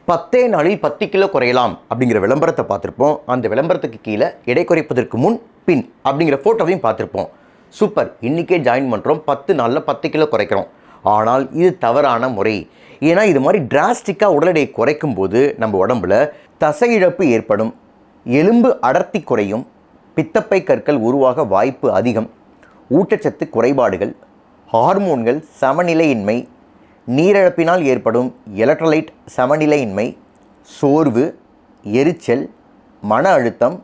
10 நாளில் 10 கிலோ குறையலாம் அப்படிங்கிற விளம்பரத்தை பார்த்துருப்போம். அந்த விளம்பரத்துக்கு கீழே எடை குறைப்பதற்கு முன் பின் அப்படிங்கிற ஃபோட்டோவையும் பார்த்துருப்போம். சூப்பர், இன்றைக்கே ஜாயின் பண்ணுறோம், 10 நாளில் 10 கிலோ குறைக்கிறோம். ஆனால் இது தவறான முறை. ஏன்னா இது மாதிரி டிராஸ்டிக்காக உடல் எடையை குறைக்கும் போது நம்ம உடம்புல தசை இழப்பு ஏற்படும், எலும்பு அடர்த்தி குறையும், பித்தப்பை கற்கள் உருவாக வாய்ப்பு அதிகம், ஊட்டச்சத்து குறைபாடுகள், ஹார்மோன்கள் சமநிலையின்மை, நீரிழப்பினால் ஏற்படும் எலக்ட்ரோலைட் சமநிலையின்மை, சோர்வு, எரிச்சல், மன அழுத்தம்,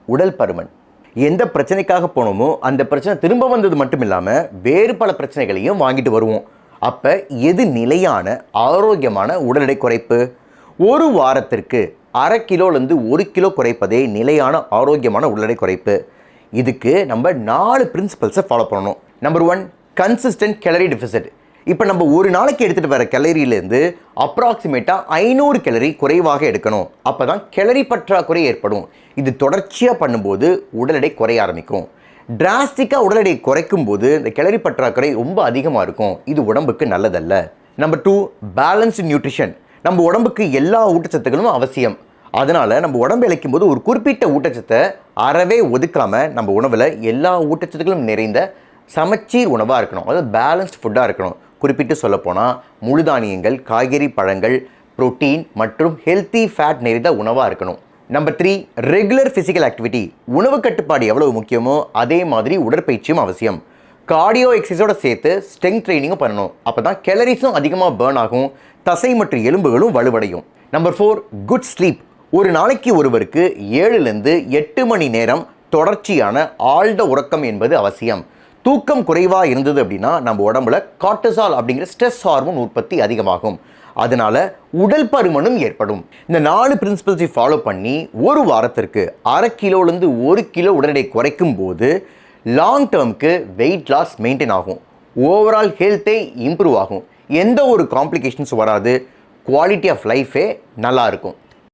உடல் பருமன். எந்த பிரச்சனைக்காக போனோமோ அந்த பிரச்சனை திரும்ப வந்தது மட்டும் இல்லாமல் வேறு பல பிரச்சனைகளையும் வாங்கிட்டு வருவோம். அப்போ எது நிலையான ஆரோக்கியமான உடல் எடை குறைப்பு? ஒரு வாரத்திற்கு 1/2 கிலோலேருந்து 1 கிலோ குறைப்பதே நிலையான ஆரோக்கியமான உடல் எடை குறைப்பு. இதுக்கு நம்ம 4 பிரின்சிபல்ஸை ஃபாலோ பண்ணணும். Number 1, consistent calorie deficit. இப்போ நம்ம ஒரு நாளைக்கு எடுத்துகிட்டு வர கேலரியிலேருந்து அப்ராக்சிமேட்டாக 500 கேலரி குறைவாக எடுக்கணும். அப்போ தான் கேலரி பற்றாக்குறை ஏற்படும். இது தொடர்ச்சியாக பண்ணும்போது உடல் எடை குறைய ஆரம்பிக்கும். டிராஸ்டிக்காக உடல் எடையை குறைக்கும் போது இந்த கேலரி பற்றாக்குறை ரொம்ப அதிகமாக இருக்கும். இது உடம்புக்கு நல்லதல்ல. Number 2, balanced nutrition. நம்ம உடம்புக்கு எல்லா ஊட்டச்சத்துக்களும் அவசியம். அதனால் நம்ம உடம்பு இழைக்கும் போது ஒரு குறிப்பிட்ட ஊட்டச்சத்தை அறவே ஒதுக்காமல் நம்ம உணவில் எல்லா ஊட்டச்சத்துக்களும் நிறைந்த சமச்சீர் உணவாக இருக்கணும். அதாவது பேலன்ஸ்ட் ஃபுட்டாக இருக்கணும். குறிப்பிட்டு சொல்லப்போனால் முழுதானியங்கள், காய்கறி, பழங்கள், புரோட்டீன் மற்றும் ஹெல்த்தி ஃபேட் நிறைந்த உணவாக இருக்கணும். Number 3, regular physical activity. உணவு கட்டுப்பாடு எவ்வளவு முக்கியமோ அதே மாதிரி உடற்பயிற்சியும் அவசியம். கார்டியோ எக்ஸசைஸோட சேர்த்து ஸ்ட்ரெங்த் ட்ரைனிங்கும் பண்ணணும். அப்போ தான் கேலரிஸும் அதிகமாக பேர்ன் ஆகும், தசை மற்றும் எலும்புகளும் வலுவடையும். Number 4, good sleep. ஒரு நாளைக்கு ஒருவருக்கு 7லேருந்து 8 மணி நேரம் தொடர்ச்சியான ஆழ்ந்த உறக்கம் என்பது அவசியம். தூக்கம் குறைவாக இருந்தது அப்படின்னா நம்ம உடம்புல கார்டிசால் அப்படிங்கிற ஸ்ட்ரெஸ் ஹார்மோன் உற்பத்தி அதிகமாகும். அதனால் உடல் பருமனும் ஏற்படும். இந்த 4 பிரின்சிபல்ஸை ஃபாலோ பண்ணி ஒரு வாரத்திற்கு 1/2 கிலோலேருந்து 1 கிலோ உடல் எடை குறைக்கும் போது லாங் டேர்முக்கு வெயிட் லாஸ் மெயின்டைன் ஆகும், ஓவரால் ஹெல்த்தே இம்ப்ரூவ் ஆகும், எந்த ஒரு காம்ப்ளிகேஷன்ஸ் வராது, குவாலிட்டி ஆஃப் லைஃபே நல்லாயிருக்கும்.